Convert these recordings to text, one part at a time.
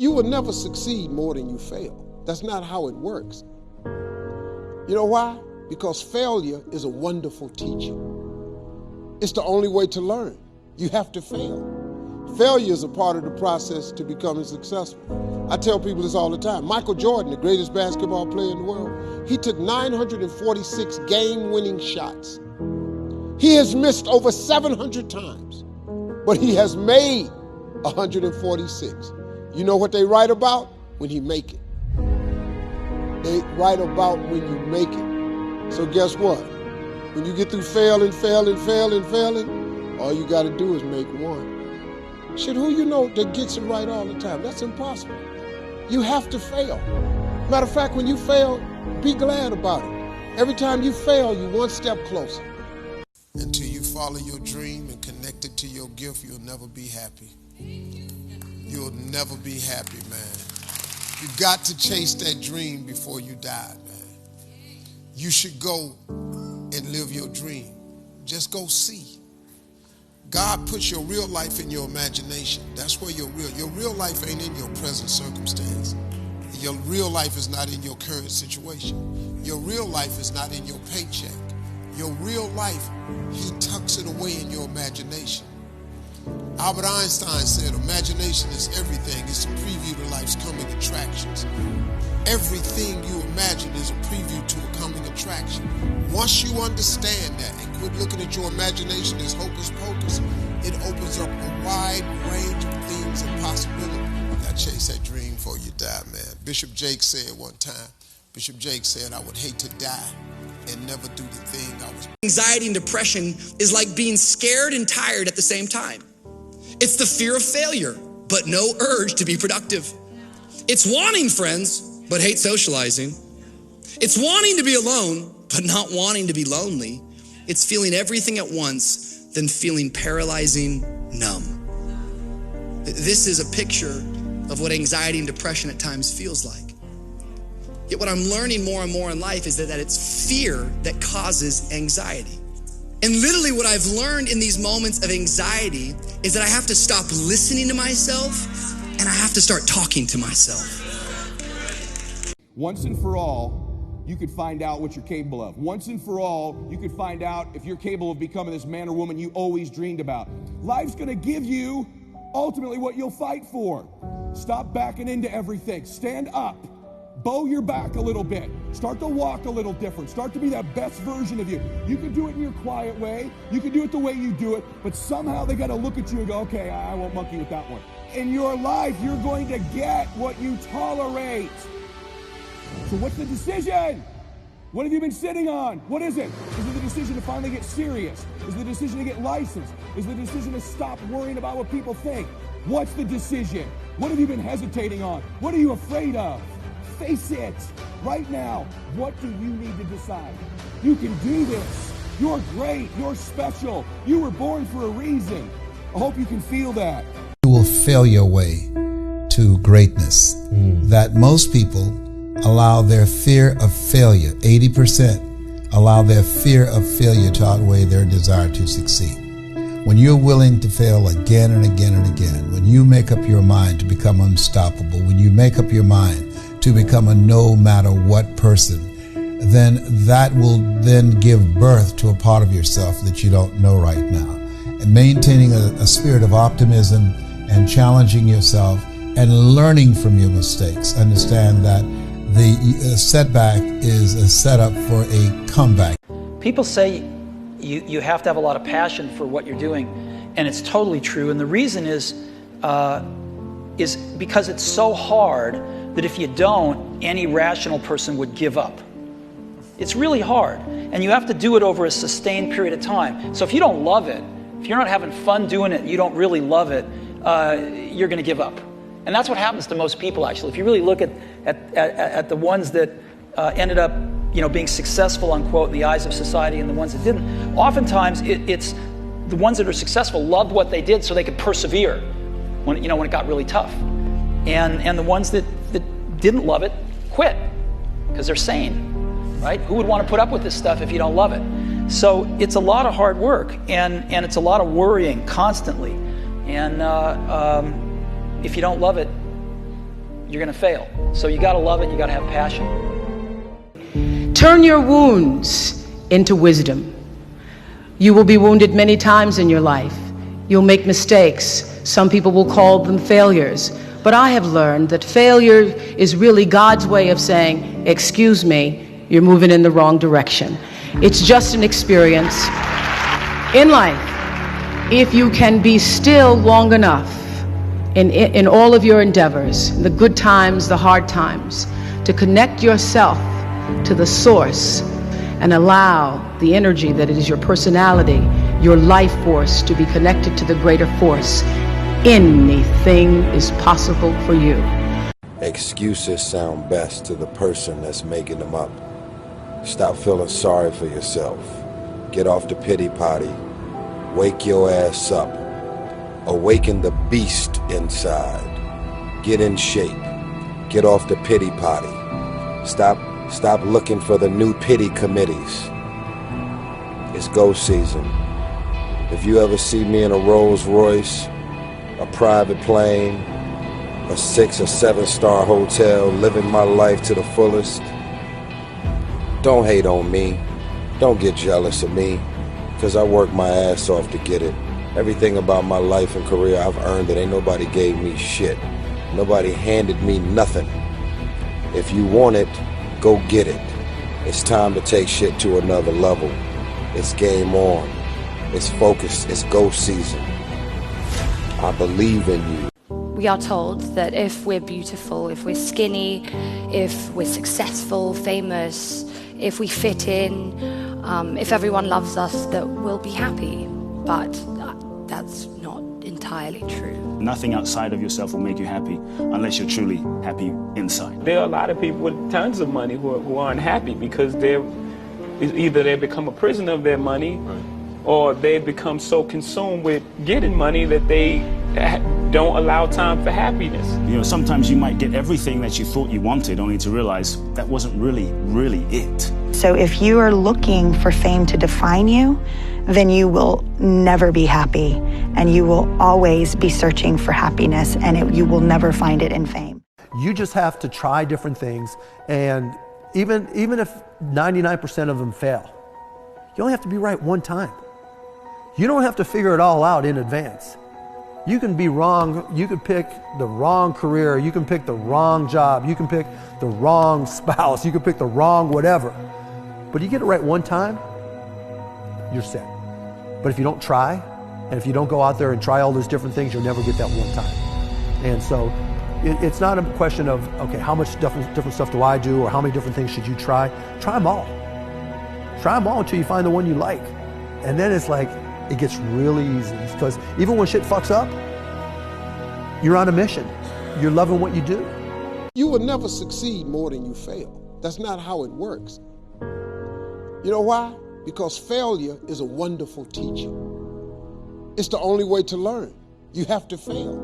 You will never succeed more than you fail. That's not how it works. You know why? Because failure is a wonderful teacher. It's the only way to learn. You have to fail. Failure is a part of the process to becoming successful. I tell people this all the time. Michael Jordan, the greatest basketball player in the world, he took 946 game-winning shots. He has missed over 700 times, but he has made 146. You know what they write about? When he make it. They write about when you make it. So guess what? When you get through failing, all you got to do is make one. Shit, who you know that gets it right all the time? That's impossible. You have to fail. Matter of fact, when you fail, be glad about it. Every time you fail, you're one step closer. Until you follow your dream and connect it to your gift, you'll never be happy. You'll never be happy, man. You got to chase that dream before you die, man. You should go and live your dream. Just go see. God puts your real life in your imagination. That's where your real life ain't in your present circumstance. Your real life is not in your current situation. Your real life is not in your paycheck. Your real life, he tucks it away in your imagination. Albert Einstein said, imagination is everything. It's a preview to life's coming attractions. Everything you imagine is a preview to a coming attraction. Once you understand that and quit looking at your imagination as hocus pocus, it opens up a wide range of things and possibilities. You gotta chase that dream before you die, man. Bishop Jake said one time, Bishop Jake said, I would hate to die and never do the thing I was. Anxiety and depression is like being scared and tired at the same time. It's the fear of failure, but no urge to be productive. It's wanting friends, but hate socializing. It's wanting to be alone, but not wanting to be lonely. It's feeling everything at once, then feeling paralyzing numb. This is a picture of what anxiety and depression at times feels like. Yet what I'm learning more and more in life is that it's fear that causes anxiety. And literally what I've learned in these moments of anxiety is that I have to stop listening to myself and I have to start talking to myself. Once and for all, you could find out what you're capable of. Once and for all, you could find out if you're capable of becoming this man or woman you always dreamed about. Life's gonna give you ultimately what you'll fight for. Stop backing into everything. Stand up. Bow your back a little bit. Start to walk a little different. Start to be that best version of you. You can do it in your quiet way. You can do it the way you do it. But somehow they got to look at you and go, okay, I won't monkey with that one. In your life, you're going to get what you tolerate. So what's the decision? What have you been sitting on? What is it? Is it the decision to finally get serious? Is it the decision to get licensed? Is it the decision to stop worrying about what people think? What's the decision? What have you been hesitating on? What are you afraid of? Face it right now. What do you need to decide? You can do this. You're great. You're special. You were born for a reason. I hope you can feel that. You will fail your way to greatness. That most people allow their fear of failure, 80% allow their fear of failure to outweigh their desire to succeed. When you're willing to fail again and again and again, when you make up your mind to become unstoppable, when you make up your mind to become a no matter what person, then that will then give birth to a part of yourself that you don't know right now. And maintaining a spirit of optimism and challenging yourself and learning from your mistakes. Understand that the setback is a setup for a comeback. People say you have to have a lot of passion for what you're doing, and it's totally true. And the reason is because it's so hard that if you don't, any rational person would give up. It's really hard, and you have to do it over a sustained period of time. So if you don't love it, if you're not having fun doing it, you don't really love it, you're going to give up. And that's what happens to most people, actually. If you really look at the ones that ended up, being successful, unquote, in the eyes of society, and the ones that didn't, oftentimes it's the ones that are successful loved what they did so they could persevere when it got really tough. And the ones that didn't love it quit because they're sane, right? Who would want to put up with this stuff if you don't love it? So it's a lot of hard work, and it's a lot of worrying constantly. And if you don't love it, you're going to fail. So you got to love it. You got to have passion. Turn your wounds into wisdom. You will be wounded many times in your life. You'll make mistakes. Some people will call them failures. But I have learned that failure is really God's way of saying, excuse me, you're moving in the wrong direction. It's just an experience. In life, if you can be still long enough in all of your endeavors, the good times, the hard times, to connect yourself to the source and allow the energy that is your personality, your life force, to be connected to the greater force, anything is possible for you. Excuses sound best to the person that's making them up. Stop feeling sorry for yourself. Get off the pity potty. Wake your ass up. Awaken the beast inside. Get in shape. Get off the pity potty. Stop looking for the new pity committees. It's go season. If you ever see me in a Rolls Royce, a private plane, a 6 or 7 star hotel, living my life to the fullest, don't hate on me. Don't get jealous of me, because I worked my ass off to get it. Everything about my life and career, I've earned it. Ain't nobody gave me shit. Nobody handed me nothing. If you want it, go get it. It's time to take shit to another level. It's game on. It's focused. It's go season. I believe in you. We are told that if we're beautiful, if we're skinny, if we're successful, famous, if we fit in, if everyone loves us, that we'll be happy. But that's not entirely true. Nothing outside of yourself will make you happy unless you're truly happy inside. There are a lot of people with tons of money who are unhappy because either they become a prisoner of their money, or they become so consumed with getting money that they don't allow time for happiness. You know, sometimes you might get everything that you thought you wanted, only to realize that wasn't really it. So if you are looking for fame to define you, then you will never be happy, and you will always be searching for happiness, and you will never find it in fame. You just have to try different things, and even if 99% of them fail, you only have to be right one time. You don't have to figure it all out in advance. You can be wrong, you could pick the wrong career, you can pick the wrong job, you can pick the wrong spouse, you can pick the wrong whatever. But you get it right one time, you're set. But if you don't try, and if you don't go out there and try all those different things, you'll never get that one time. And so it's not a question of, okay, how much different stuff do I do, or how many different things should you try? Try them all. Try them all until you find the one you like. And then it's like, it gets really easy, because even when shit fucks up, you're on a mission. You're loving what you do. You will never succeed more than you fail. That's not how it works. You know why? Because failure is a wonderful teacher. It's the only way to learn. You have to fail.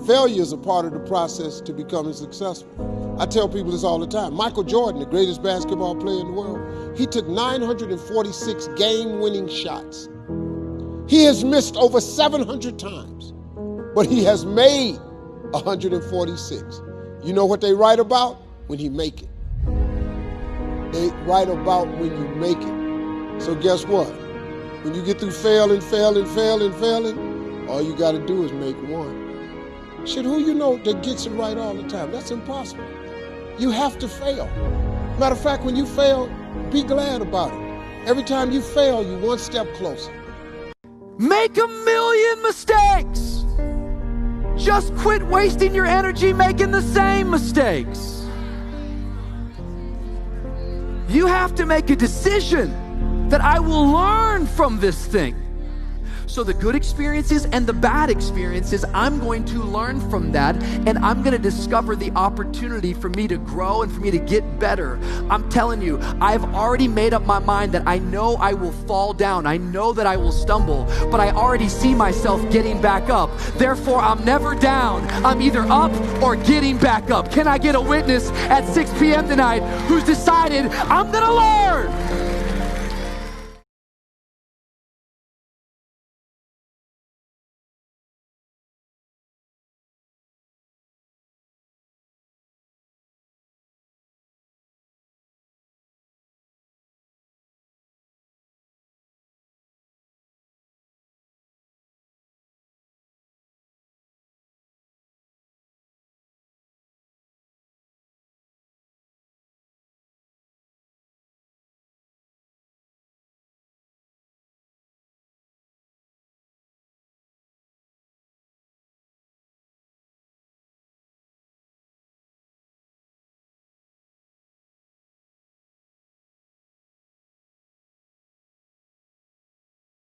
Failure is a part of the process to becoming successful. I tell people this all the time. Michael Jordan, the greatest basketball player in the world, he took 946 game-winning shots. He has missed over 700 times, but he has made 146. You know what they write about? When he make it. They write about when you make it. So guess what? When you get through failing, all you got to do is make one. Shit, who you know that gets it right all the time? That's impossible. You have to fail. Matter of fact, when you fail, be glad about it. Every time you fail, you're one step closer. Make 1,000,000 mistakes. Just quit wasting your energy making the same mistakes. You have to make a decision that I will learn from this thing. So the good experiences and the bad experiences, I'm going to learn from that, and I'm going to discover the opportunity for me to grow and for me to get better. I'm telling you, I've already made up my mind that I know I will fall down. I know that I will stumble, but I already see myself getting back up. Therefore, I'm never down. I'm either up or getting back up. Can I get a witness at 6 p.m. tonight who's decided I'm going to learn?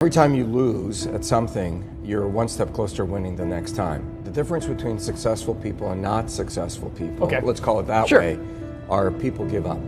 Every time you lose at something, you're one step closer to winning the next time. The difference between successful people and not successful people, let's call it that way, are people give up.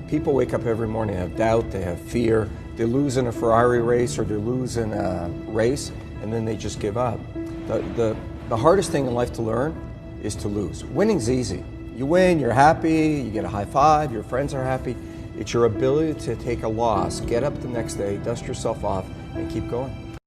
People wake up every morning, they have doubt, they have fear, they lose in a Ferrari race or they lose in a race, and then they just give up. The hardest thing in life to learn is to lose. Winning's easy. You win, you're happy, you get a high five, your friends are happy. It's your ability to take a loss, get up the next day, dust yourself off, and keep going.